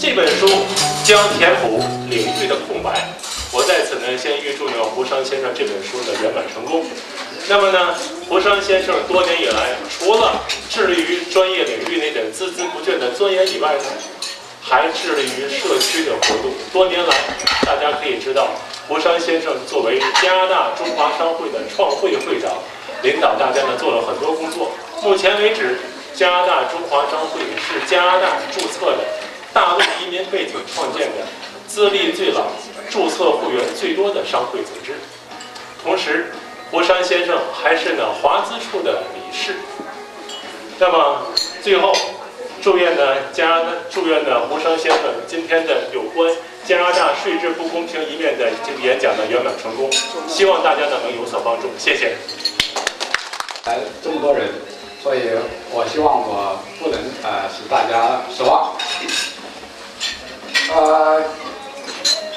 这本书将填补领域的空白。我在此呢，先预祝呢胡商先生这本书呢圆满成功。那么呢，胡商先生多年以来，除了致力于专业领域内的孜孜不倦的钻研以外呢，还致力于社区的活动。多年来，大家可以知道，胡商先生作为加拿大中华商会的创会会长，领导大家呢做了很多工作。目前为止，加拿大中华商会是加拿大注册的大陆移民背景创建的资历最老、注册会员最多的商会组织。同时，胡商先生还是呢华资处的理事。那么最后，祝愿呢胡商先生今天的有关加拿大税制不公平一面的这个演讲呢圆满成功，希望大家呢能有所帮助，谢谢。来这么多人，所以我希望我不能使大家失望。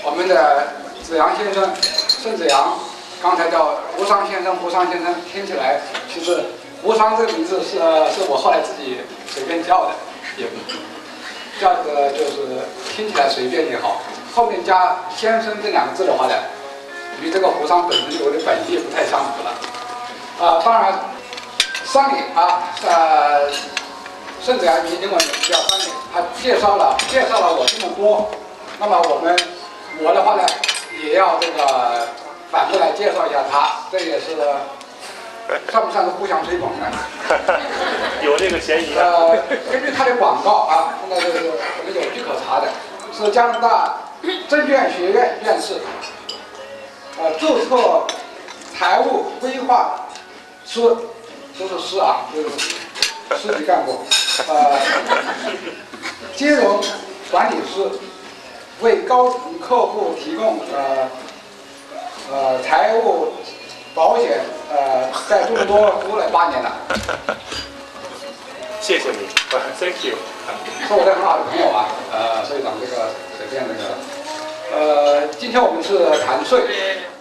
我们的子阳先生，盛子阳，刚才叫胡商先生，胡商先生听起来其实胡商这个名字是我后来自己随便叫的，也叫的就是听起来随便也好，后面加先生这两个字的话呢，与这个胡商本身有的本意不太相符了。当然，桑尼盛子阳英文名叫桑尼，他介绍了我这么多，那么我的话呢，也要这个反过来介绍一下他，这也是算不算是互相推广呢？有这个嫌疑。根据他的广告啊，那就是我们有据可查的，是加拿大证券学院院士，注册财务规划师，都是师啊，就是师级干部，金融管理师，为高层客户提供财务保险，在多伦多服务了8年了。谢谢你 ，Thank you。是我的很好的朋友啊，所以讲这个随便那个，今天我们是谈税，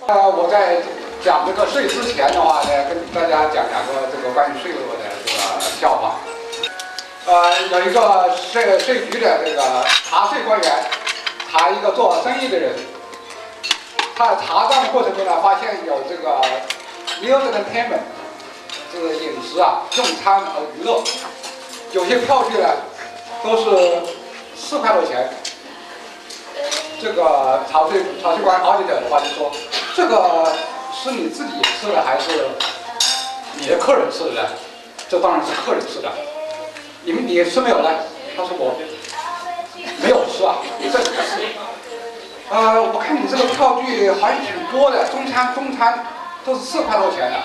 我在讲这个税之前的话呢，跟大家讲2个这个关于税务的这个笑话。有一个税局的这个查税官员查一个做生意的人，他查账过程中呢，发现有这个 meal entertainment， 就是饮食啊、用餐和娱乐，有些票据呢都是4块多钱。这个查税官 auditor 的话就说，这个是你自己吃的还是你的客人吃的呢？这当然是客人吃的。你吃没有呢？他说我没有吃啊。我看你这个票据好像挺多的，中餐都是4块多钱的。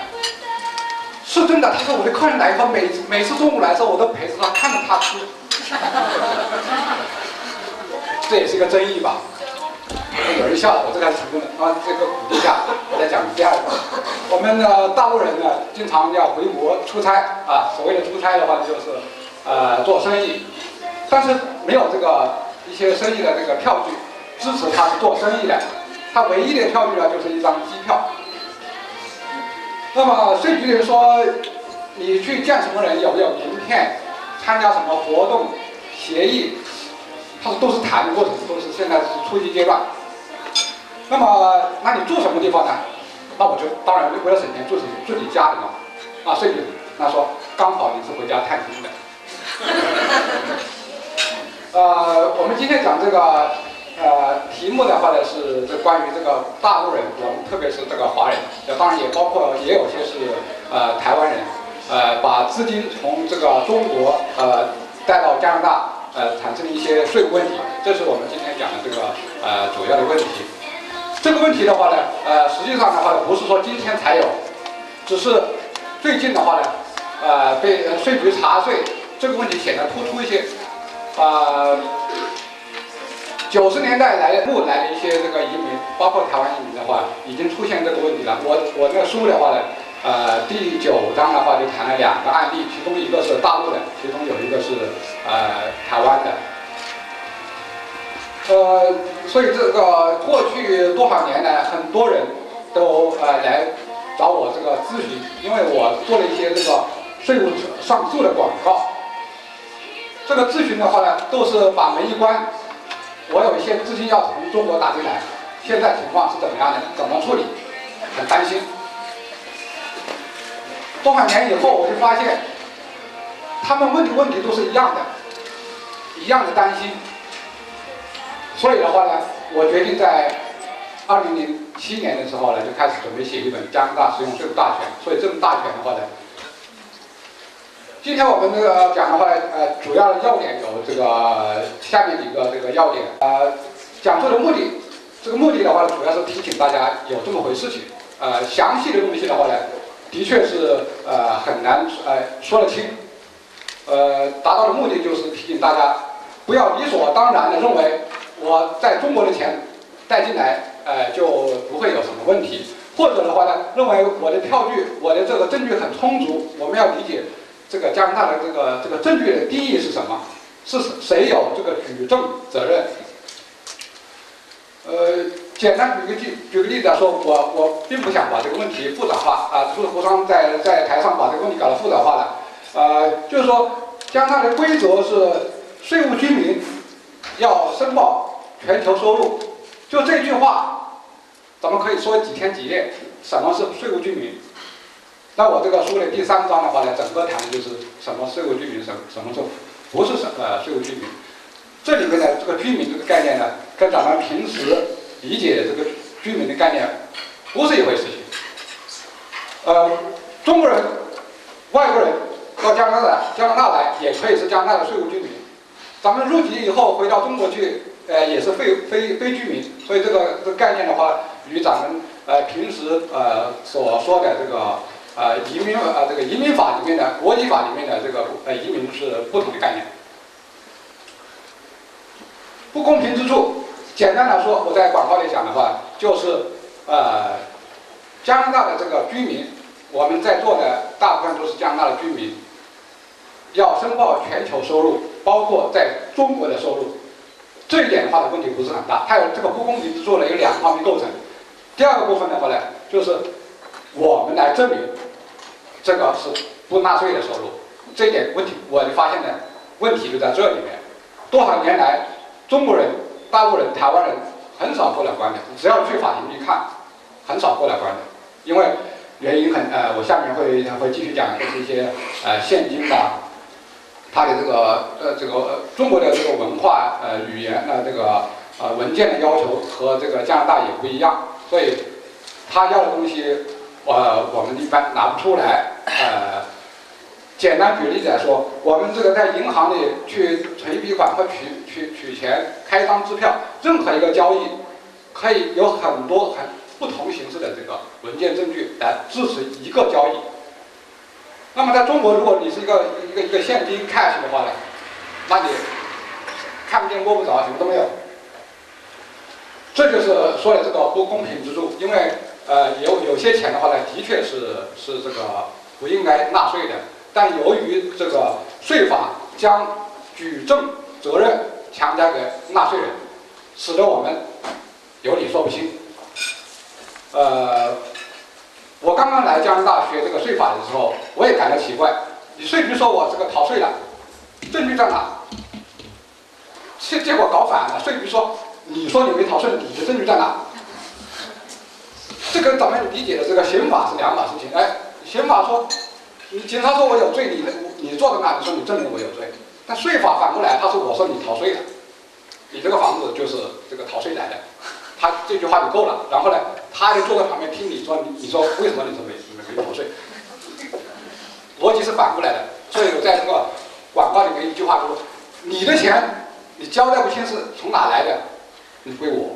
是真的，他说我的客人来以后，每次中午来的时候，我都陪着他，看着他吃。这也是一个争议吧。有人笑了，我这个还是成功的。这个鼓励下，我再讲第2个。我们的大陆人呢，经常要回国出差啊。所谓的出差的话，就是做生意，但是没有这个一些生意的这个票据支持他是做生意的。他唯一的票据呢，就是一张机票。那么税局人说，你去见什么人，有没有名片，参加什么活动，协议？他说都是谈的过程，都是现在是初级阶段。那么，那你住什么地方呢？那我就当然为了省钱住自己家里嘛。税局那说刚好你是回家探亲的。我们今天讲这个题目的话呢是关于这个大陆人，我们特别是这个华人，当然也有些是台湾人，把资金从这个中国带到加拿大。产生了一些税务问题，这是我们今天讲的这个主要的问题。这个问题的话呢，实际上的话呢，不是说今天才有，只是最近的话呢，被税局查税这个问题显得突出一些。90年代来的一些这个移民，包括台湾移民的话，已经出现这个问题了。我那个书的话呢。第9章的话就谈了2个案例，其中一个是大陆的，其中有一个是台湾的。所以这个过去多少年呢，很多人都来找我这个咨询，因为我做了一些这个税务上诉的广告。这个咨询的话呢，都是把门一关，我有一些资金要从中国打进来，现在情况是怎么样的？怎么处理？很担心。多少年以后，我就发现，他们问的问题都是一样的，一样的担心。所以的话呢，我决定在2007年的时候呢，就开始准备写一本《加拿大实用税务大全》。所以这本大全的话呢，今天我们这个讲的话，主要的要点有这个下面几个这个要点。讲述的目的，这个目的的话，主要是提醒大家有这么回事情。详细的东西的话呢，的确是很难说得清。达到的目的就是提醒大家，不要理所当然的认为我在中国的钱带进来，就不会有什么问题。或者的话呢，认为我的票据，我的这个证据很充足。我们要理解这个加拿大的这个证据的定义是什么？是谁有这个举证责任？简单举个例子来说，我并不想把这个问题复杂化啊，就是胡商在台上把这个问题搞得复杂化了。就是说，加拿大的规则是税务居民要申报全球收入，就这句话，咱们可以说几天几夜。什么是税务居民？那我这个书的第3章的话呢，整个谈的就是什么税务居民，什么是不是税务居民。这里面呢，这个居民这个概念呢，跟咱们平时理解的这个居民的概念不是一回事情。中国人、外国人到加拿大来，也可以是加拿大的税务居民。咱们入籍以后回到中国去，也是非居民。所以这个概念的话，与咱们平时所说的这个这个移民法里面的国籍法里面的这个移民是不同的概念。不公平之处，简单来说，我在广告里讲的话，就是加拿大的这个居民，我们在座的大部分都是加拿大的居民，要申报全球收入，包括在中国的收入。这一点的话的问题不是很大。它有这个不公平之处呢，有2方面构成。第2个部分的话呢，就是我们来证明这个是不纳税的收入。这一点问题，我就发现呢，问题就在这里面。多少年来，中国人、大陆人、台湾人很少过来关的，只要去法庭一看，很少过来关的。因为原因我下面会继续讲一些现金啊，它的这个中国的这个文化语言这个文件的要求和这个加拿大也不一样，所以他要的东西我们一般拿不出来。简单举例子来说，我们这个在银行里去存一笔款或取钱、开一张支票，任何一个交易可以有很多不同形式的这个文件证据来支持一个交易。那么在中国，如果你是一个现金 cash 的话呢，那你看不见摸不着，什么都没有。这就是说的这个不公平之处，因为有些钱的话呢，的确是这个不应该纳税的。但由于这个税法将举证责任强加给纳税人，使得我们有理说不清。我刚刚来加拿大学这个税法的时候，我也感到奇怪。你税局说我这个逃税了，证据在哪？结果搞反了，税局说你说你没逃税，你的证据在哪？这跟咱们理解的这个刑法是2码事情。刑法说。警察说我有罪，你坐在那，你说你证明我有罪。但税法反过来，他说我说你逃税了，你这个房子就是这个逃税来的，他这句话就够了。然后呢，他就坐在旁边听你说，你说为什么你说没逃税？逻辑是反过来的。所以我在这个广告里面一句话说，你的钱你交代不清是从哪来的，你归我。